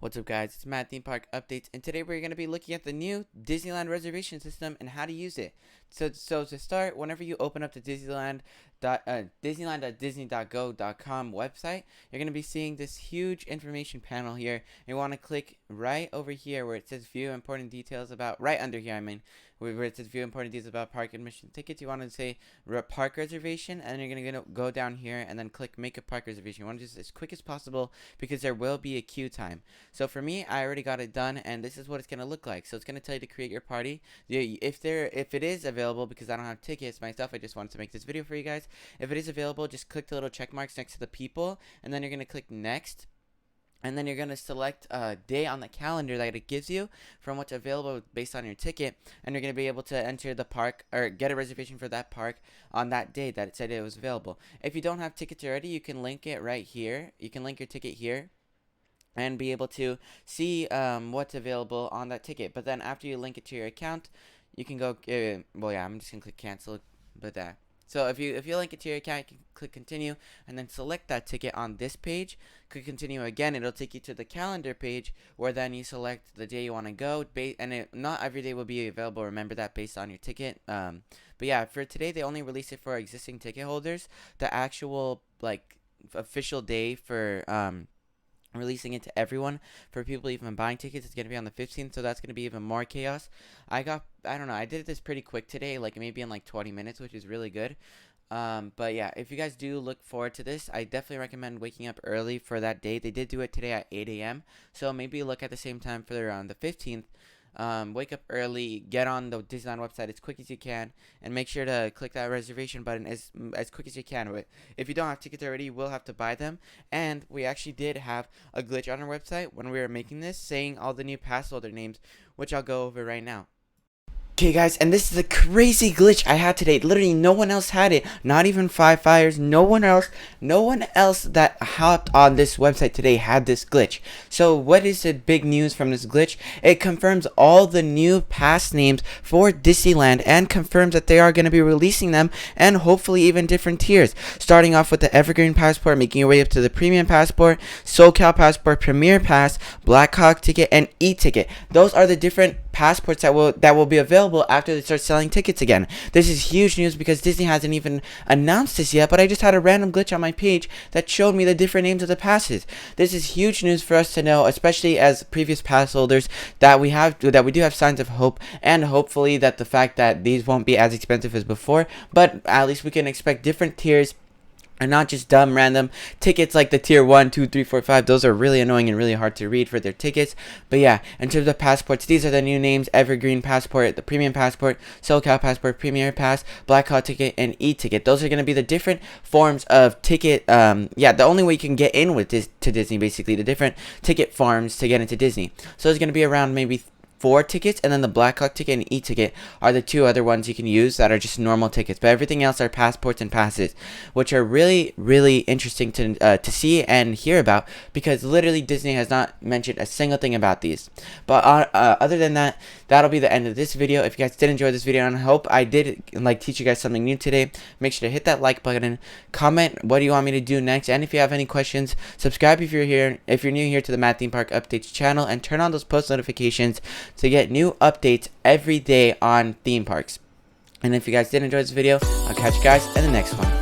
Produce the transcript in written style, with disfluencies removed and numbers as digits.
What's up, guys? It's Matt, Theme Park Updates, and today we're going to be looking at the new Disneyland reservation system and how to use it. So to start, whenever you open up the Disneyland.disney.go.com website, you're going to be seeing this huge information panel here. You want to click right over here where it says View Important Details about, right under here, where it says View Important Details about Park Admission Tickets. You want to say Park Reservation, and you're going to go down here and then click Make a Park Reservation. You want to do this as quick as possible because there will be a queue time. So for me, I already got it done, and this is what it's going to look like. So it's going to tell you to create your party. If it is available, because I don't have tickets myself, I just wanted to make this video for you guys. If it is available, just click the little check marks next to the people, and then you're going to click Next. And then you're going to select a day on the calendar that it gives you from what's available based on your ticket. And you're going to be able to enter the park or get a reservation for that park on that day that it said it was available. If you don't have tickets already, you can link it right here. You can link your ticket here and be able to see what's available on that ticket. But then after you link it to your account, you can go, I'm just going to click cancel, So if you link it to your account, you can click continue and then select that ticket on this page. Click continue again. It'll take you to the calendar page where then you select the day you want to go. Not every day will be available. Remember that based on your ticket. But yeah, for today they only release it for existing ticket holders. The actual official day for releasing it to everyone for people even buying tickets, it's going to be on the 15th, so that's going to be even more chaos. I don't know, I did this pretty quick today, maybe in 20 minutes, which is really good. But yeah, if you guys do look forward to this, I definitely recommend waking up early for that day. They did do it today at 8 a.m. So maybe look at the same time for the 15th. Wake up early, get on the Disneyland website as quick as you can, and make sure to click that reservation button as quick as you can. But if you don't have tickets already, you will have to buy them. And we actually did have a glitch on our website when we were making this, saying all the new pass holder names, which I'll go over right now. Okay, guys, and this is a crazy glitch I had today. Literally, no one else had it. Not even Five Fires. No one else that hopped on this website today had this glitch. So, what is the big news from this glitch? It confirms all the new pass names for Disneyland and confirms that they are going to be releasing them and hopefully even different tiers. Starting off with the Evergreen Passport, making your way up to the Premium Passport, SoCal Passport, Premier Pass, Blackhawk Ticket, and E-Ticket. Those are the different passports that will be available after they start selling tickets again. This is huge news because Disney hasn't even announced this yet, but I just had a random glitch on my page that showed me the different names of the passes. This is huge news for us to know, especially as previous pass holders, that we do have signs of hope, and hopefully that the fact that these won't be as expensive as before, but at least we can expect different tiers and not just dumb random tickets like the tier 1, 2, 3, 4, 5. Those are really annoying and really hard to read for their tickets. But yeah, in terms of passports, these are the new names: Evergreen Passport, the Premium Passport, SoCal Passport, Premier Pass, Blackhawk Ticket, and E-Ticket. Those are going to be the different forms of ticket. The only way you can get in with this to Disney, basically, the different ticket forms to get into Disney. So it's going to be around maybe 4 tickets, and then the Blackhawk Ticket and E-Ticket are the 2 other ones you can use that are just normal tickets. But everything else are passports and passes, which are really, really interesting to see and hear about, because literally Disney has not mentioned a single thing about these. But other than that, that'll be the end of this video. If you guys did enjoy this video, and I hope I did teach you guys something new today, make sure to hit that like button, comment what do you want me to do next, and if you have any questions, subscribe if you're new here to the Matt Theme Park Updates channel, and turn on those post notifications to get new updates every day on theme parks. And if you guys did enjoy this video, I'll catch you guys in the next one.